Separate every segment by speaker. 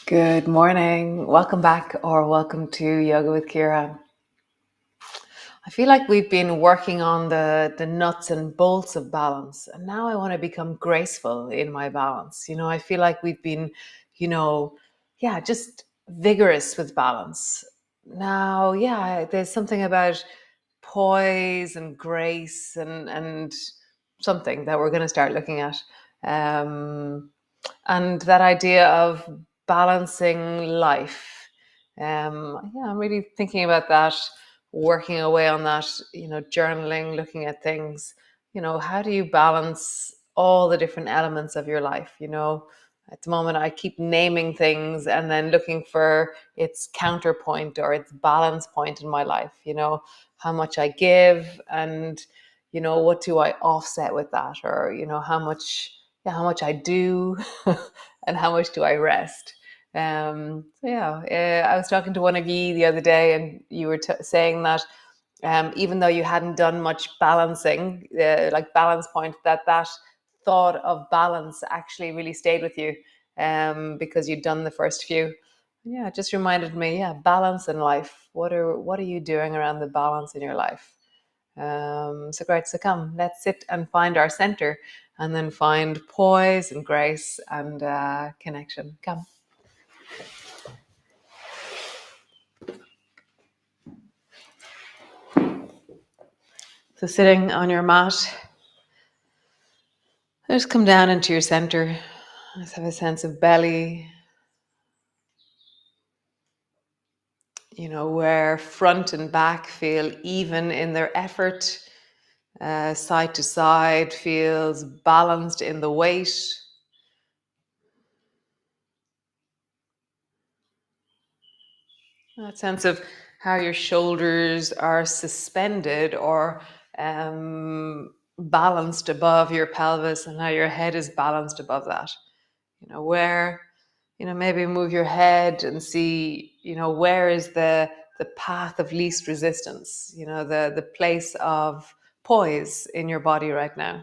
Speaker 1: Good morning. Welcome back or welcome to Yoga with Ciara. I feel like we've been working on the nuts and bolts of balance, and now I want to become graceful in my balance. I feel like we've been, just vigorous with balance. Now, there's something about poise and grace and something that we're going to start looking at. And that idea of balancing life. I'm really thinking about that, working away on that, journaling, looking at things. How do you balance all the different elements of your life? At the moment, I keep naming things and then looking for its counterpoint or its balance point in my life. How much I give and what do I offset with that, or how much I do and how much do I rest. I was talking to one of you the other day, and you were saying that even though you hadn't done much balancing, like balance point, that thought of balance actually really stayed with you because you'd done the first few. Yeah, it just reminded me, balance in life. What are you doing around the balance in your life? So great. So come, let's sit and find our center and then find poise and grace and connection. Come. So sitting on your mat, just come down into your center. Just have a sense of belly, where front and back feel even in their effort. Side to side feels balanced in the weight. That sense of how your shoulders are suspended or balanced above your pelvis, and how your head is balanced above that. Where, maybe move your head and see, where is the path of least resistance, the place of poise in your body right now.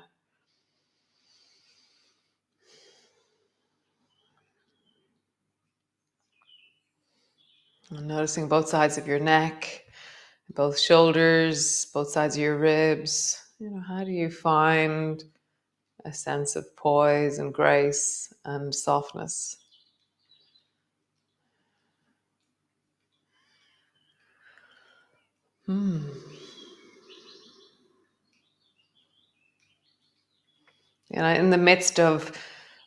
Speaker 1: And noticing both sides of your neck, both shoulders, both sides of your ribs. How do you find a sense of poise and grace and softness? In the midst of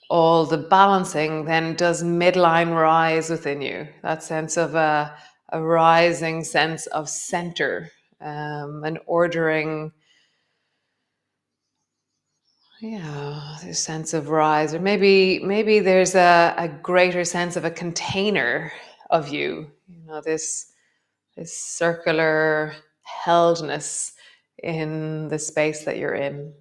Speaker 1: all the balancing, then does midline rise within you? That sense of a rising sense of center, an ordering, this sense of rise. Or maybe there's a greater sense of a container of you, this circular heldness in the space that you're in.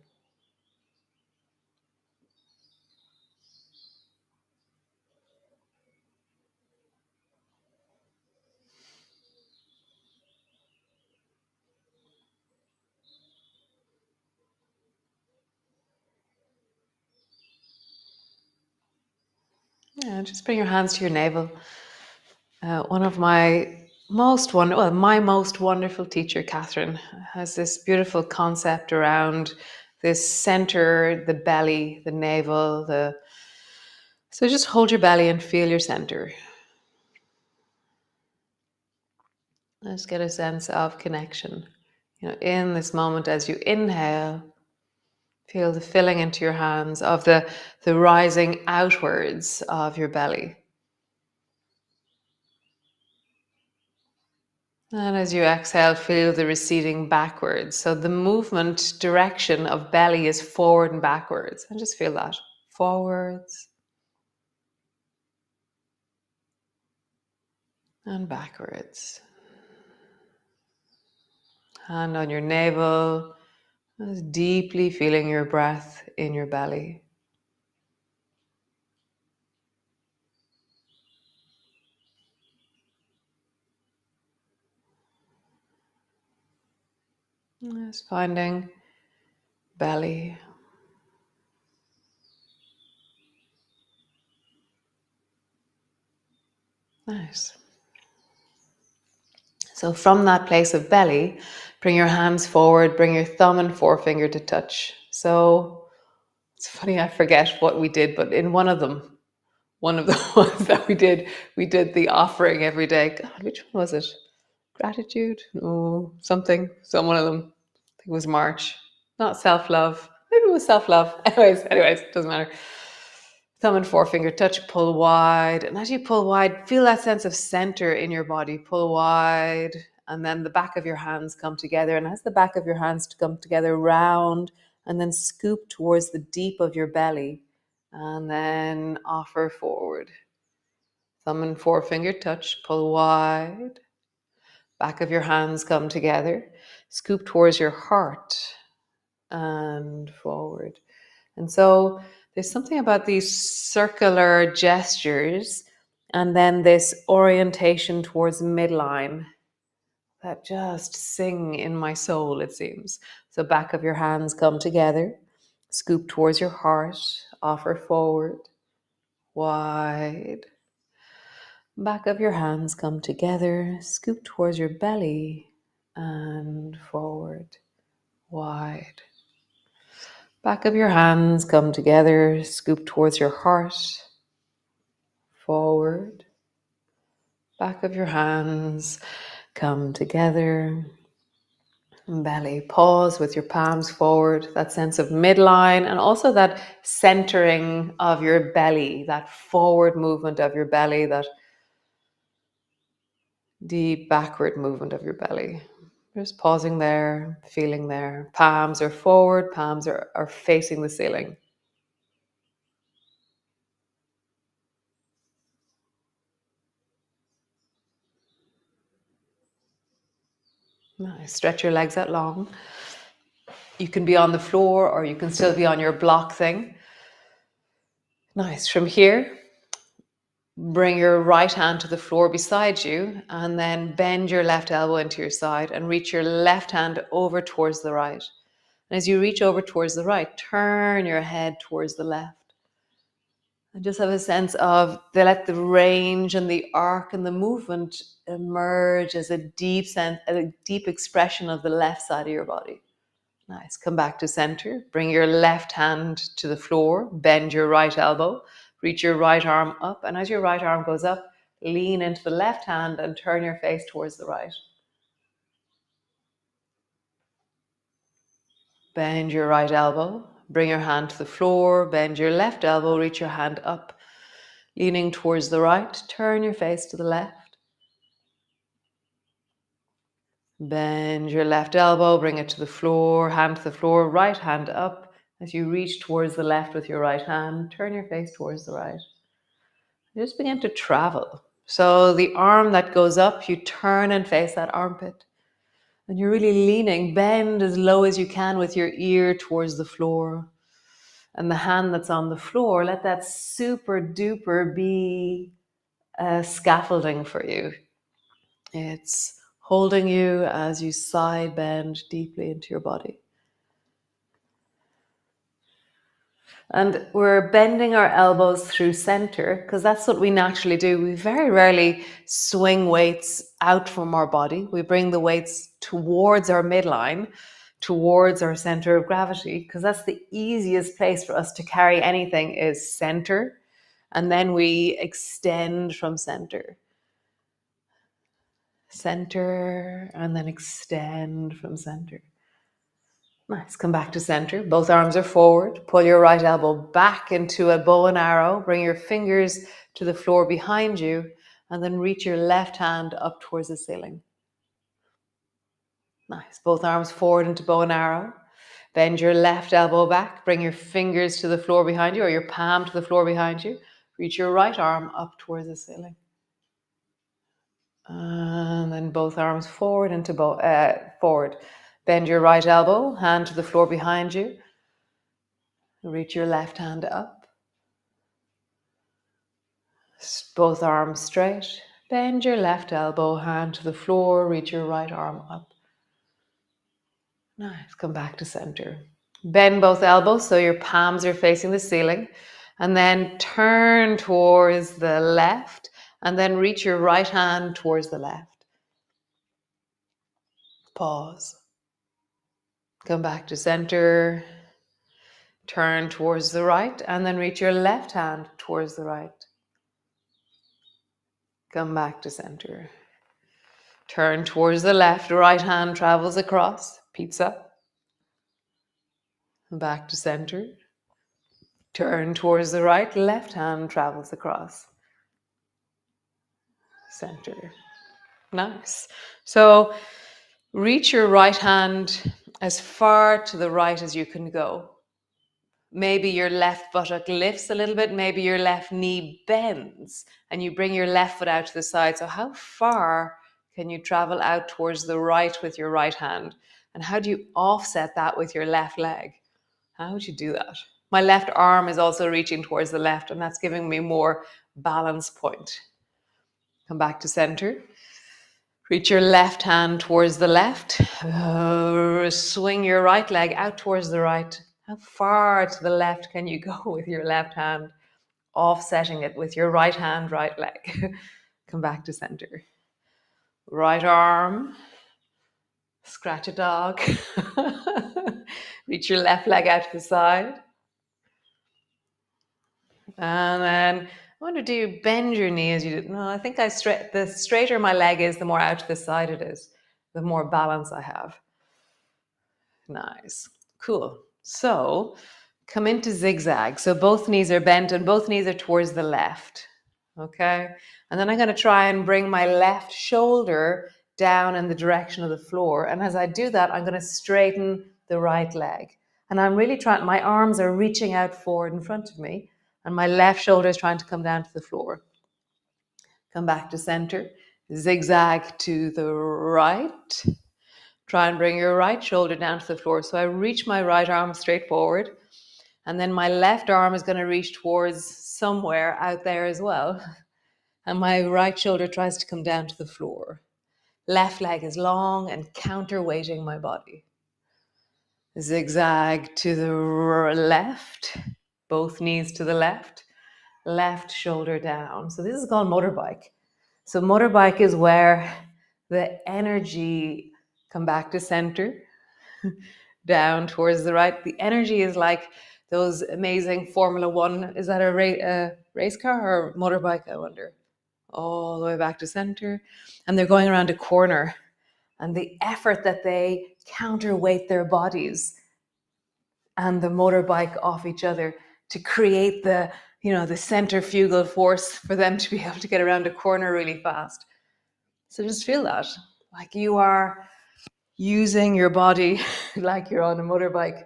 Speaker 1: Yeah, just bring your hands to your navel. One of my most wonderful teacher, Catherine, has this beautiful concept around this center, the belly, the navel, so just hold your belly and feel your center. Let's get a sense of connection. In this moment, as you inhale, feel the filling into your hands of the rising outwards of your belly. And as you exhale, feel the receding backwards. So the movement direction of belly is forward and backwards. And just feel that. Forwards and backwards. Hand on your navel, just deeply feeling your breath in your belly. Just finding belly. Nice. So from that place of belly, bring your hands forward, bring your thumb and forefinger to touch. So it's funny, I forget what we did, but in one of the ones that we did the offering every day. God, which one was it? Gratitude? No, something. Some one of them. I think it was March. Not self-love. Maybe it was self-love. Anyways, doesn't matter. Thumb and forefinger touch, pull wide. And as you pull wide, feel that sense of center in your body. Pull wide. And then the back of your hands come together. And as the back of your hands come together, round, and then scoop towards the deep of your belly. And then offer forward. Thumb and forefinger touch, pull wide. Back of your hands come together. Scoop towards your heart and forward. And so there's something about these circular gestures and then this orientation towards midline that just sing in my soul, it seems. So back of your hands come together. Scoop towards your heart. Offer forward. Wide. Back of your hands come together, scoop towards your belly and forward, wide. Back of your hands come together, scoop towards your heart, forward. Back of your hands come together, belly. Pause with your palms forward, that sense of midline and also that centering of your belly, that forward movement of your belly, that deep backward movement of your belly. Just pausing there, feeling there. Palms are forward, palms are facing the ceiling. Nice. Stretch your legs out long. You can be on the floor or you can still be on your block thing. Nice. From here, bring your right hand to the floor beside you and then bend your left elbow into your side and reach your left hand over towards the right. And as you reach over towards the right, turn your head towards the left. And just have a sense of let the range and the arc and the movement emerge as a deep sense, a deep expression of the left side of your body. Nice. Come back to center. Bring your left hand to the floor. Bend your right elbow. Reach your right arm up. And as your right arm goes up, lean into the left hand and turn your face towards the right. Bend your right elbow. Bring your hand to the floor. Bend your left elbow. Reach your hand up. Leaning towards the right, turn your face to the left. Bend your left elbow, bring it to the floor, hand to the floor, right hand up. As you reach towards the left with your right hand, turn your face towards the right. Just begin to travel. So the arm that goes up, you turn and face that armpit. And you're really leaning, bend as low as you can with your ear towards the floor. And the hand that's on the floor, let that super duper be scaffolding for you. It's holding you as you side bend deeply into your body. And we're bending our elbows through center because that's what we naturally do. We very rarely swing weights out from our body. We bring the weights towards our midline, towards our center of gravity, because that's the easiest place for us to carry anything is center. And then we extend from center. Center, and then extend from center. Nice. Come back to center. Both arms are forward. Pull your right elbow back into a bow and arrow. Bring your fingers to the floor behind you, and then reach your left hand up towards the ceiling. Nice. Both arms forward into bow and arrow. Bend your left elbow back. Bring your fingers to the floor behind you, or your palm to the floor behind you. Reach your right arm up towards the ceiling. And then both arms forward into forward. Bend your right elbow, hand to the floor behind you. Reach your left hand up. Both arms straight. Bend your left elbow, hand to the floor. Reach your right arm up. Nice. Come back to center. Bend both elbows so your palms are facing the ceiling. And then turn towards the left And then reach your right hand towards the left. Pause. Come back to center. Turn towards the right and then reach your left hand towards the right. Come back to center. Turn towards the left, right hand travels across, pizza. Back to center. Turn towards the right, left hand travels across. Center. Nice. So reach your right hand as far to the right as you can go. Maybe your left buttock lifts a little bit, maybe your left knee bends and you bring your left foot out to the side. So how far can you travel out towards the right with your right hand? And how do you offset that with your left leg? How would you do that? My left arm is also reaching towards the left, and that's giving me more balance point. Come back to center. Reach your left hand towards the left. Swing your right leg out towards the right. How far to the left can you go with your left hand? Offsetting it with your right hand, right leg. Come back to center. Right arm. Scratch a dog. Reach your left leg out to the side. And then I wonder, do you bend your knee as you do? No, I think the straighter my leg is, the more out to the side it is, the more balance I have. Nice. Cool. So come into zigzag. So both knees are bent and both knees are towards the left. Okay. And then I'm going to try and bring my left shoulder down in the direction of the floor. And as I do that, I'm going to straighten the right leg. And I'm really trying, my arms are reaching out forward in front of me. And my left shoulder is trying to come down to the floor. Come back to center. Zigzag to the right. Try and bring your right shoulder down to the floor. So I reach my right arm straight forward. And then my left arm is going to reach towards somewhere out there as well. And my right shoulder tries to come down to the floor. Left leg is long and counterweighting my body. Zigzag to the left. Both knees to the left. Left shoulder down. So this is called motorbike. So motorbike is where the energy, come back to center, down towards the right. The energy is like those amazing Formula One. Is that a race car or motorbike, I wonder? All the way back to center. And they're going around a corner. And the effort that they counterweight their bodies and the motorbike off each other to create the centrifugal force for them to be able to get around a corner really fast. So just feel that, like you are using your body like you're on a motorbike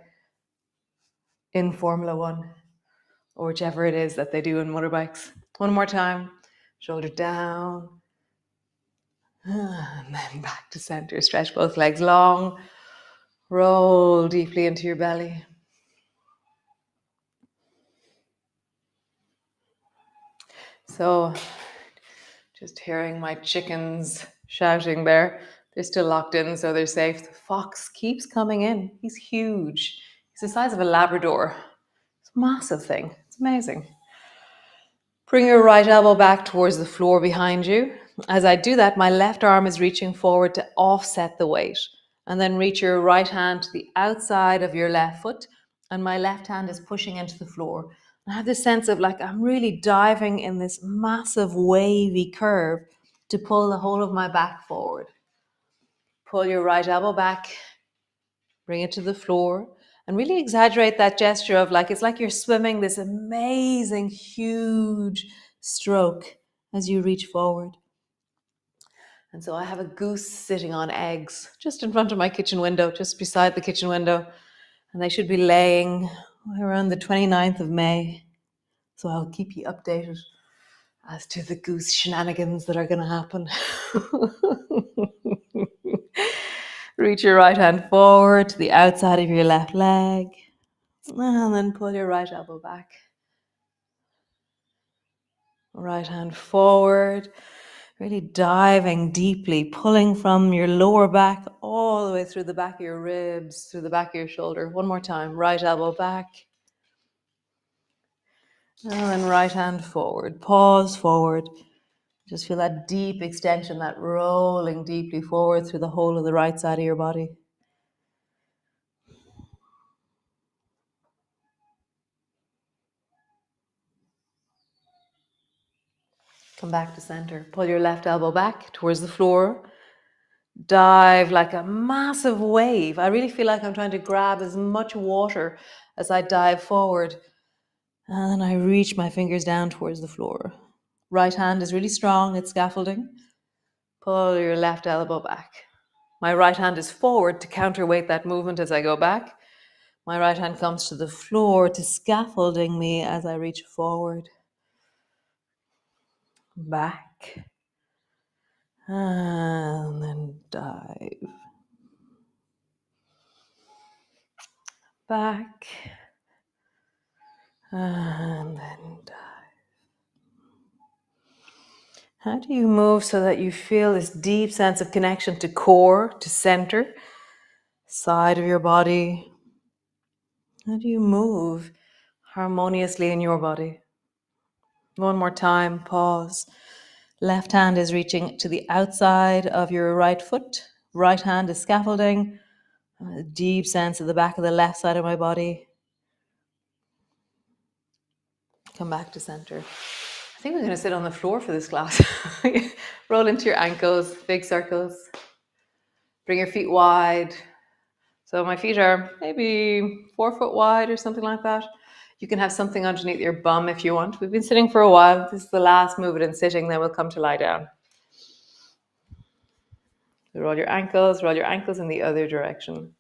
Speaker 1: in Formula One or whichever it is that they do in motorbikes. One more time, shoulder down, and then back to center. Stretch both legs long, roll deeply into your belly. So just hearing my chickens shouting there. They're still locked in, so they're safe. The fox keeps coming in. He's huge. He's the size of a Labrador. It's a massive thing. It's amazing. Bring your right elbow back towards the floor behind you. As I do that, my left arm is reaching forward to offset the weight. And then reach your right hand to the outside of your left foot. And my left hand is pushing into the floor. I have this sense of like I'm really diving in this massive wavy curve to pull the whole of my back forward. Pull your right elbow back, bring it to the floor, and really exaggerate that gesture of like it's like you're swimming this amazing, huge stroke as you reach forward. And so I have a goose sitting on eggs just in front of my kitchen window, just beside the kitchen window. And they should be laying around the 29th of May. So I'll keep you updated as to the goose shenanigans that are going to happen. Reach your right hand forward to the outside of your left leg. And then pull your right elbow back. Right hand forward. Really diving deeply, pulling from your lower back all the way through the back of your ribs, through the back of your shoulder. One more time. Right elbow back. And then right hand forward. Pause forward.
Speaker 2: Just feel that deep extension, that rolling deeply forward through the whole of the right side of your body. Come back to center. Pull your left elbow back towards the floor. Dive like a massive wave. I really feel like I'm trying to grab as much water as I dive forward. And then I reach my fingers down towards the floor. Right hand is really strong, it's scaffolding. Pull your left elbow back. My right hand is forward to counterweight that movement as I go back. My right hand comes to the floor to scaffolding me as I reach forward. Back. And then dive. Back. And then dive. How do you move so that you feel this deep sense of connection to core, to center, side of your body? How do you move harmoniously in your body? One more time, pause. Left hand is reaching to the outside of your right foot. Right hand is scaffolding. A deep sense of the back of the left side of my body. Come back to center. I think we're going to sit on the floor for this class. Roll into your ankles, big circles. Bring your feet wide. So my feet are maybe 4 foot wide or something like that. You can have something underneath your bum if you want. We've been sitting for a while. This is the last movement in sitting, then we'll come to lie down. Roll your ankles in the other direction.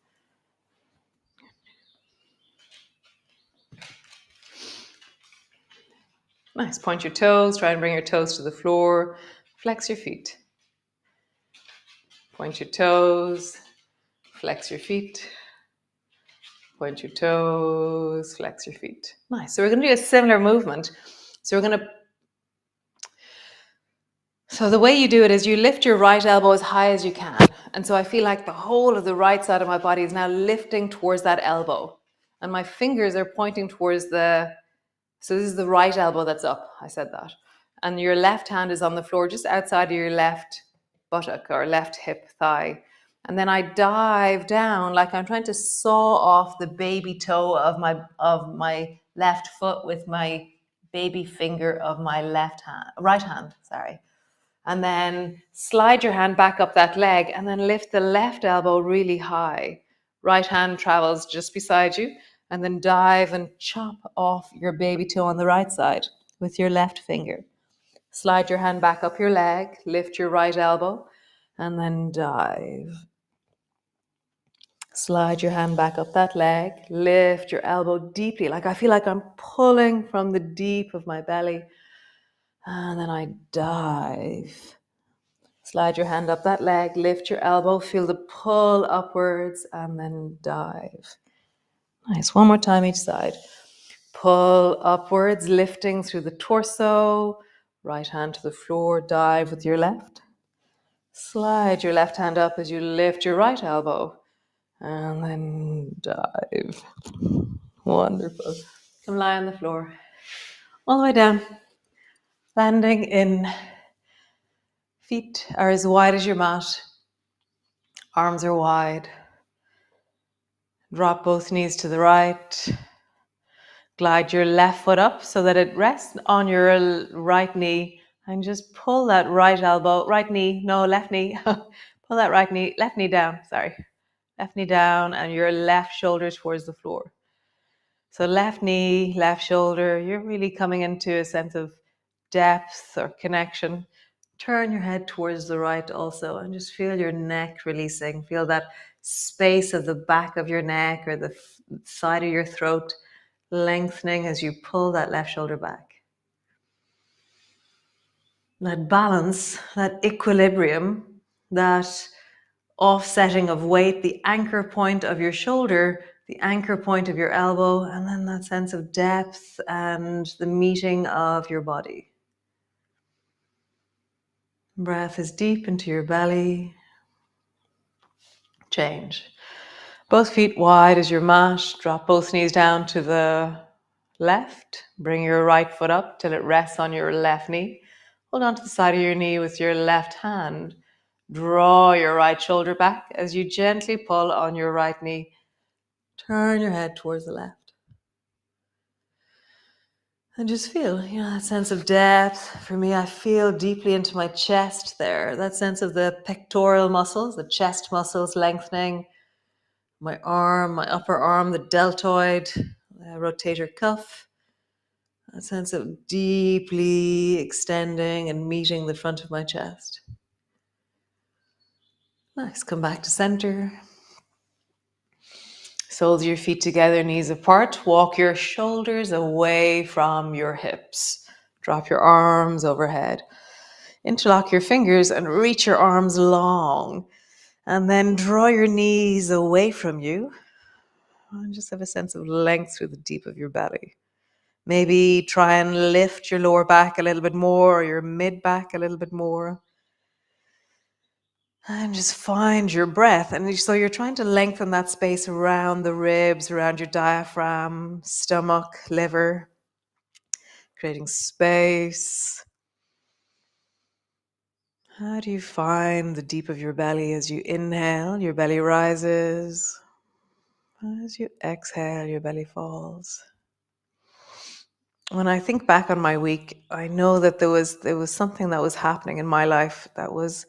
Speaker 2: Nice. Point your toes. Try and bring your toes to the floor. Flex your feet. Point your toes. Flex your feet. Point your toes. Flex your feet. Nice. So we're going to do a similar movement. So the way you do it is you lift your right elbow as high as you can. And so I feel like the whole of the right side of my body is now lifting towards that elbow. And my fingers are pointing towards so this is the right elbow that's up. I said that. And your left hand is on the floor just outside of your left buttock or left hip thigh. And then I dive down like I'm trying to saw off the baby toe of my left foot with my baby finger of my right hand. And then slide your hand back up that leg and then lift the left elbow really high. Right hand travels just beside you and then dive and chop off your baby toe on the right side with your left finger. Slide your hand back up your leg, lift your right elbow and then dive. Slide your hand back up that leg, lift your elbow deeply, like I feel like I'm pulling from the deep of my belly. And then I dive. Slide your hand up that leg, lift your elbow, feel the pull upwards, and then dive. Nice. One more time each side. Pull upwards, lifting through the torso. Right hand to the floor, dive with your left. Slide your left hand up as you lift your right elbow, and then dive. Wonderful. Come lie on the floor. All the way down. Landing in. Feet are as wide as your mat. Arms are wide. Drop both knees to the right. Glide your left foot up so that it rests on your right knee and just pull that right knee, left knee. Pull that left knee down, Left knee down and your left shoulder towards the floor. So left knee, left shoulder, you're really coming into a sense of depth or connection. Turn your head towards the right also and just feel your neck releasing. Feel that space of the back of your neck or the side of your throat lengthening as you pull that left shoulder back. That balance, that equilibrium, that offsetting of weight, the anchor point of your shoulder, the anchor point of your elbow, and then that sense of depth and the meeting of your body. Breath is deep into your belly. Change. Both feet wide as your mat. Drop both knees down to the left. Bring your right foot up till it rests on your left knee. Hold on to the side of your knee with your left hand. Draw your right shoulder back as you gently pull on your right knee. Turn your head towards the left. And just feel, that sense of depth. For me, I feel deeply into my chest there. That sense of the pectoral muscles, the chest muscles lengthening. My arm, my upper arm, the deltoid, rotator cuff. That sense of deeply extending and meeting the front of my chest. Nice. Come back to center. Soles of your feet together, knees apart. Walk your shoulders away from your hips. Drop your arms overhead. Interlock your fingers and reach your arms long. And then draw your knees away from you. And just have a sense of length through the deep of your belly. Maybe try and lift your lower back a little bit more, or your mid back a little bit more. And just find your breath. And so you're trying to lengthen that space around the ribs, around your diaphragm, stomach, liver, creating space. How do you find the deep of your belly as you inhale? Your belly rises. As you exhale, your belly falls. When I think back on my week, I know that there was something that was happening in my life that was,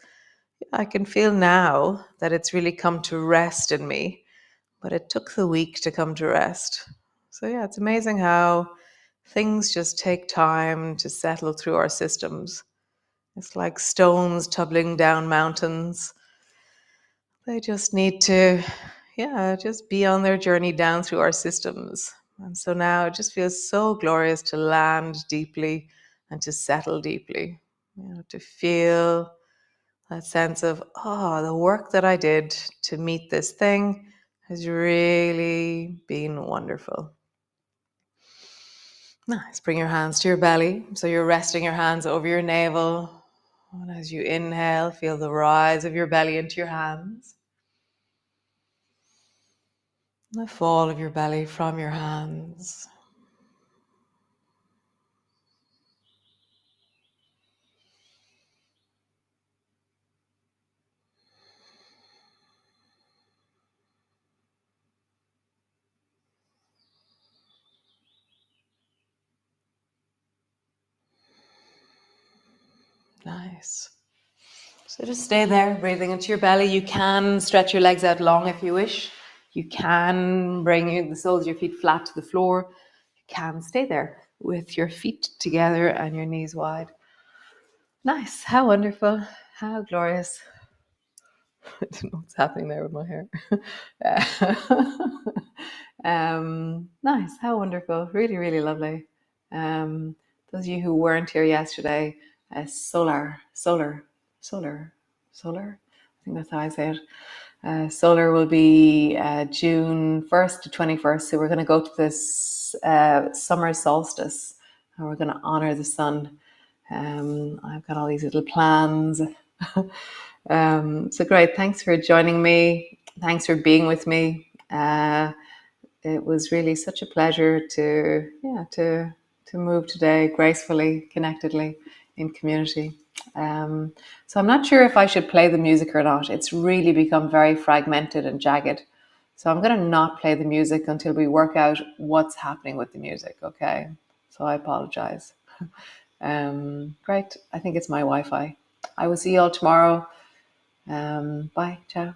Speaker 2: I can feel now that it's really come to rest in me, but it took the week to come to rest. So yeah, it's amazing how things just take time to settle through our systems. It's like stones tumbling down mountains. They just need to, just be on their journey down through our systems. And so now it just feels so glorious to land deeply and to settle deeply, to feel that sense of, the work that I did to meet this thing has really been wonderful. Nice. Bring your hands to your belly. So you're resting your hands over your navel. And as you inhale, feel the rise of your belly into your hands. And the fall of your belly from your hands. Nice. So just stay there, breathing into your belly. You can stretch your legs out long if you wish. You can bring the soles of your feet flat to the floor. You can stay there with your feet together and your knees wide. Nice. How wonderful. How glorious. I don't know what's happening there with my hair. Nice. How wonderful. Really, really lovely. Those of you who weren't here yesterday, solar. I think that's how I say it. Solar will be June 1st to 21st. So we're going to go to this summer solstice and we're going to honor the sun. I've got all these little plans. So great. Thanks for joining me. Thanks for being with me. It was really such a pleasure to move today gracefully, connectedly in community. So I'm not sure if I should play the music or not. It's really become very fragmented and jagged. So I'm going to not play the music until we work out what's happening with the music. Okay. So I apologize. Great. I think it's my Wi-Fi. I will see you all tomorrow. Bye. Ciao.